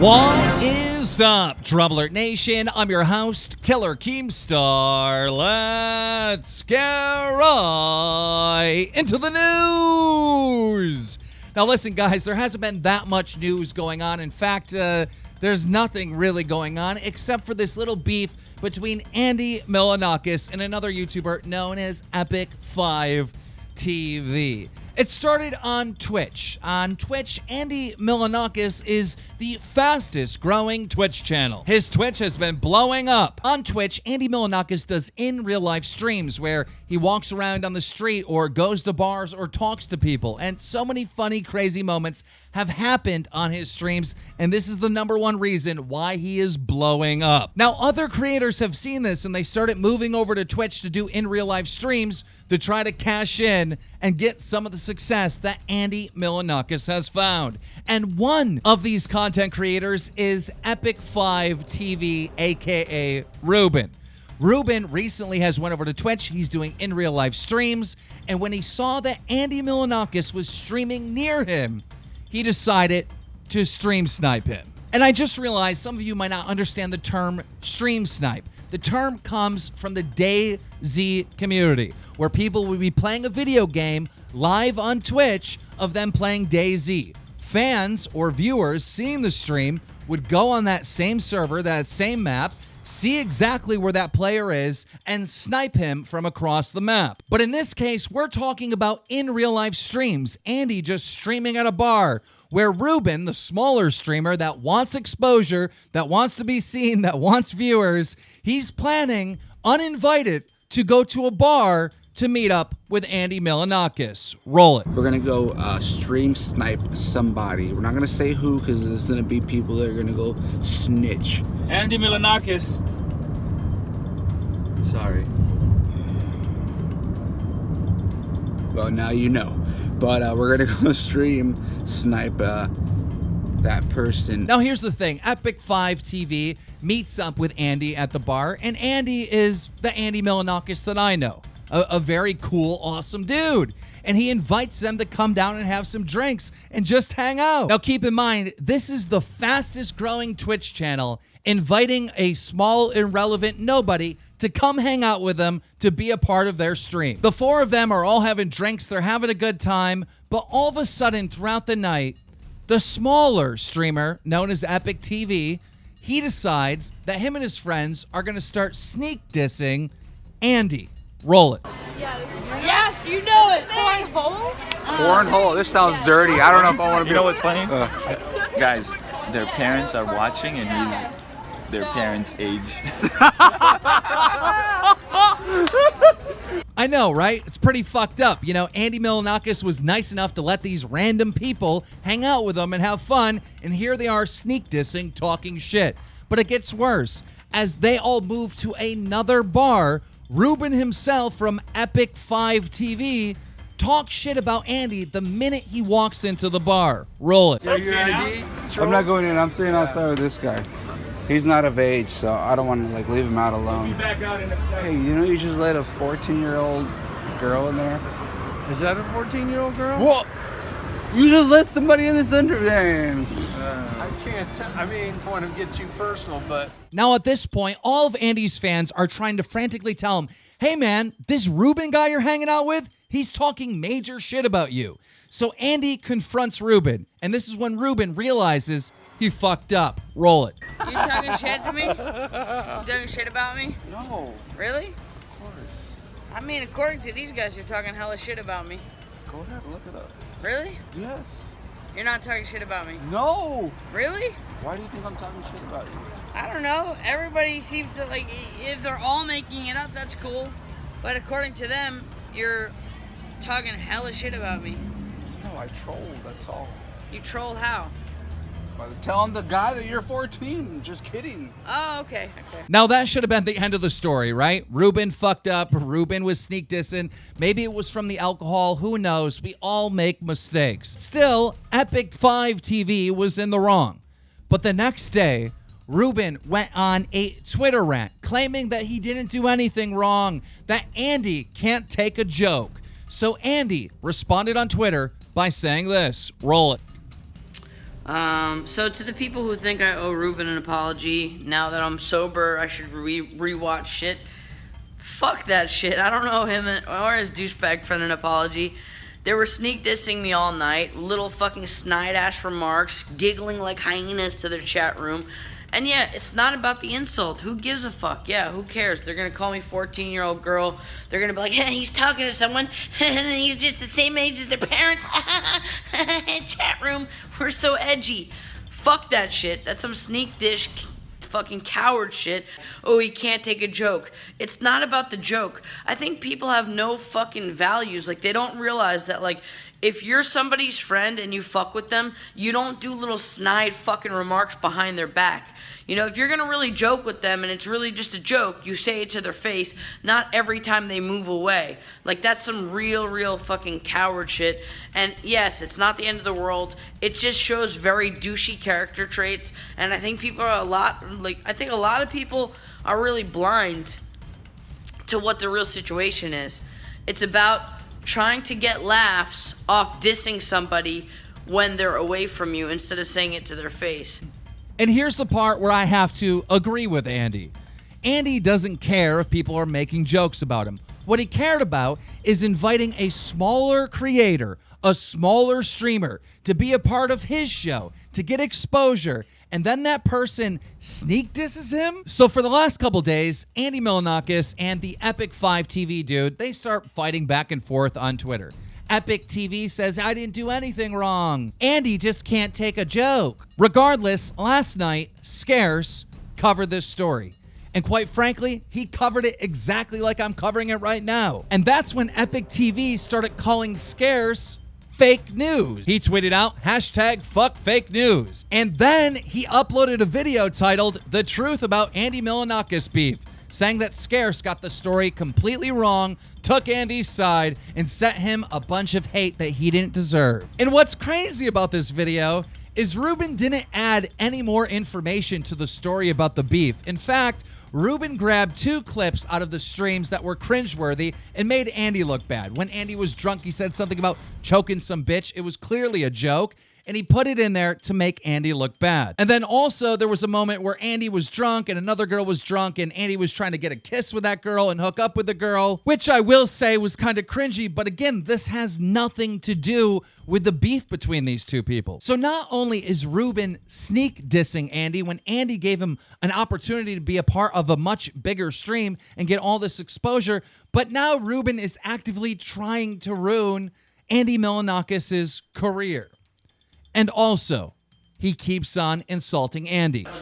What is up, DramaAlert Nation? I'm your host, Killer KEEMSTAR. Let's get right into the news. Now listen, guys, there hasn't been that much news going on. In fact, there's nothing really going on except for this little beef between Andy Milonakis and another YouTuber known as EpicFiveTV. It started on Twitch. On Twitch, Andy Milonakis is the fastest growing Twitch channel. His Twitch has been blowing up. On Twitch, Andy Milonakis does in real life streams where he walks around on the street or goes to bars or talks to people. And so many funny, crazy moments have happened on his streams, and this is the #1 reason why he is blowing up. Now, other creators have seen this and they started moving over to Twitch to do in real life streams to try to cash in and get some of the success that Andy Milonakis has found. And one of these content creators is EpicFiveTV, aka Ruben. Ruben recently has went over to Twitch. He's doing in real life streams, and when he saw that Andy Milonakis was streaming near him, he decided to stream snipe him. And I just realized some of you might not understand the term stream snipe. The term comes from the DayZ community, where people would be playing a video game live on Twitch of them playing DayZ. Fans or viewers seeing the stream would go on that same server, that same map, see exactly where that player is, and snipe him from across the map. But in this case, we're talking about in real life streams. Andy just streaming at a bar, where Ruben, the smaller streamer that wants exposure, that wants to be seen, that wants viewers, he's planning, uninvited, to go to a bar to meet up with Andy Milonakis. Roll it. We're gonna go stream snipe somebody. We're not gonna say who, because there's gonna be people that are gonna go snitch. Andy Milonakis. Sorry. Well, now you know. But we're gonna go stream snipe that person. Now here's the thing. EpicFiveTV meets up with Andy at the bar, and Andy is the Andy Milonakis that I know. A very cool, awesome dude. And he invites them to come down and have some drinks and just hang out. Now keep in mind, this is the fastest growing Twitch channel inviting a small, irrelevant nobody to come hang out with them to be a part of their stream. The four of them are all having drinks, they're having a good time, but all of a sudden throughout the night, the smaller streamer known as EpicTV, he decides that him and his friends are gonna start sneak dissing Andy. Roll it. Yes, you know it. Cornhole? Cornhole. This sounds dirty. I don't know if I want to be. You know what's funny? Guys, their parents are watching and he's their parents' age. I know, right? It's pretty fucked up. You know, Andy Milonakis was nice enough to let these random people hang out with him and have fun, and here they are sneak dissing, talking shit. But it gets worse. As they all move to another bar, Ruben himself from EpicFiveTV talks shit about Andy the minute he walks into the bar. Roll it. I'm not going in. I'm staying outside with this guy. He's not of age, so I don't want to leave him out alone. Hey, you know you just let a 14-year-old girl in there? Is that a 14-year-old girl? What? You just let somebody in this under... I can't I mean, I want to get too personal, but... Now at this point, all of Andy's fans are trying to frantically tell him, hey man, this Ruben guy you're hanging out with, he's talking major shit about you. So Andy confronts Ruben, and this is when Ruben realizes he fucked up. Roll it. You talking shit to me? You talking shit about me? No. Really? Of course. I mean, according to these guys, you're talking hella shit about me. Go ahead, look it up. Really? Yes. You're not talking shit about me. No. Really? Why do you think I'm talking shit about you? I don't know. Everybody seems to like, if they're all making it up, that's cool. But according to them, you're talking hella shit about me. No, I trolled, that's all. You troll how? By telling the guy that you're 14. Just kidding. Oh, okay. Now that should have been the end of the story, right? Ruben fucked up. Ruben was sneak dissing. Maybe it was from the alcohol. Who knows? We all make mistakes. Still, EpicFiveTV was in the wrong. But the next day, Ruben went on a Twitter rant claiming that he didn't do anything wrong, that Andy can't take a joke. So Andy responded on Twitter by saying this. Roll it. So to the people who think I owe Ruben an apology, now that I'm sober, I should rewatch shit. Fuck that shit. I don't owe him or his douchebag friend an apology. They were sneak dissing me all night, little fucking snide-ass remarks, giggling like hyenas to their chat room. And yeah, it's not about the insult. Who gives a fuck? Yeah, who cares? They're gonna call me 14-year-old girl. They're gonna be like, hey, he's talking to someone, and he's just the same age as their parents. Chat room, we're so edgy. Fuck that shit. That's some sneak dish fucking coward shit. Oh, he can't take a joke. It's not about the joke. I think people have no fucking values. Like, they don't realize that, like, if you're somebody's friend and you fuck with them, you don't do little snide fucking remarks behind their back. You know, if you're gonna really joke with them and it's really just a joke, you say it to their face, not every time they move away. Like, that's some real fucking coward shit. And yes, it's not the end of the world. It just shows very douchey character traits. And I think people are I think a lot of people are really blind to what the real situation is. It's about trying to get laughs off dissing somebody when they're away from you instead of saying it to their face. And here's the part where I have to agree with Andy. Andy doesn't care if people are making jokes about him. What he cared about is inviting a smaller creator, a smaller streamer, to be a part of his show, to get exposure, and then that person sneak disses him? So for the last couple days, Andy Milonakis and the EpicFiveTV dude, they start fighting back and forth on Twitter. Epic TV says, I didn't do anything wrong. Andy just can't take a joke. Regardless, last night, Scarce covered this story. And quite frankly, he covered it exactly like I'm covering it right now. And that's when Epic TV started calling Scarce fake news. He tweeted out, #FuckFakeNews. And then he uploaded a video titled, The Truth About Andy Milonakis Beef, saying that Scarce got the story completely wrong, took Andy's side, and sent him a bunch of hate that he didn't deserve. And what's crazy about this video is Ruben didn't add any more information to the story about the beef. In fact, Ruben grabbed 2 clips out of the streams that were cringeworthy and made Andy look bad. When Andy was drunk, he said something about choking some bitch. It was clearly a joke, and he put it in there to make Andy look bad. And then also there was a moment where Andy was drunk and another girl was drunk and Andy was trying to get a kiss with that girl and hook up with the girl, which I will say was kind of cringy, but again, this has nothing to do with the beef between these two people. So not only is Ruben sneak dissing Andy when Andy gave him an opportunity to be a part of a much bigger stream and get all this exposure, but now Ruben is actively trying to ruin Andy Milonakis' career. And also, he keeps on insulting Andy. On that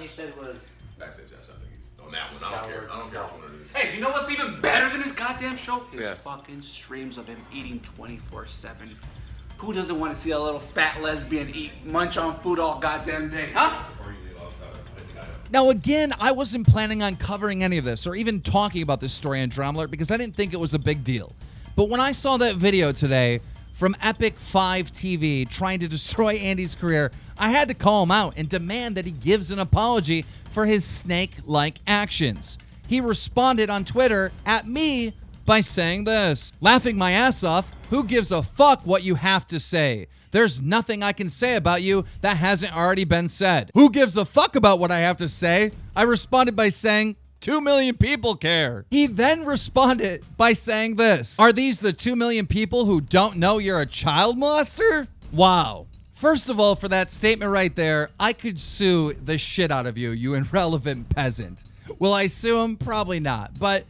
one, I don't care. I don't care which one it is. Hey, you know what's even better than his goddamn show? His fucking streams of him eating 24/7. Who doesn't want to see a little fat lesbian munch on food all goddamn day, huh? Now again, I wasn't planning on covering any of this or even talking about this story on DramaAlert because I didn't think it was a big deal. But when I saw that video today from EpicFiveTV trying to destroy Andy's career, I had to call him out and demand that he gives an apology for his snake-like actions. He responded on Twitter at me by saying this, laughing my ass off, who gives a fuck what you have to say? There's nothing I can say about you that hasn't already been said. Who gives a fuck about what I have to say? I responded by saying, 2 million people care. He then responded by saying this, are these the 2 million people who don't know you're a child molester? Wow. First of all, for that statement right there, I could sue the shit out of you, you irrelevant peasant. Will I sue him? Probably not. But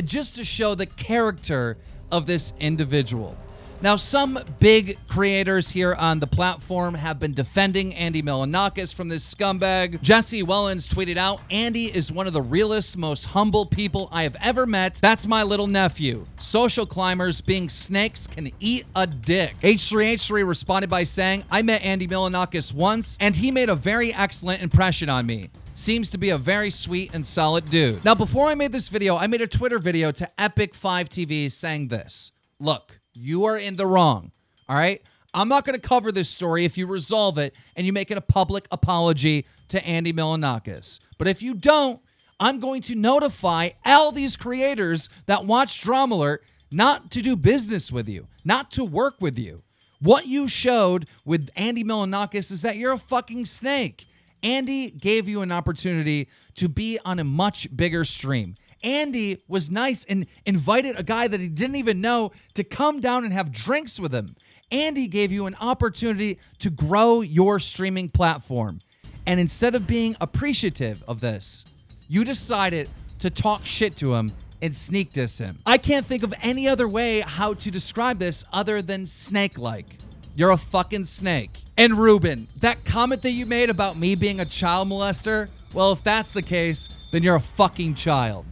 just to show the character of this individual. Now, some big creators here on the platform have been defending Andy Milonakis from this scumbag. Jesse Wellens tweeted out, Andy is one of the realest, most humble people I have ever met. That's my little nephew. Social climbers being snakes can eat a dick. H3H3 responded by saying, I met Andy Milonakis once, and he made a very excellent impression on me. Seems to be a very sweet and solid dude. Now, before I made this video, I made a Twitter video to EpicFiveTV saying this. Look, you are in the wrong, all right? I'm not going to cover this story if you resolve it and you make it a public apology to Andy Milonakis. But if you don't, I'm going to notify all these creators that watch DramaAlert not to do business with you, not to work with you. What you showed with Andy Milonakis is that you're a fucking snake. Andy gave you an opportunity to be on a much bigger stream. Andy was nice and invited a guy that he didn't even know to come down and have drinks with him. Andy gave you an opportunity to grow your streaming platform. And instead of being appreciative of this, you decided to talk shit to him and sneak diss him. I can't think of any other way how to describe this other than snake-like. You're a fucking snake. And Ruben, that comment that you made about me being a child molester, well, if that's the case, then you're a fucking child.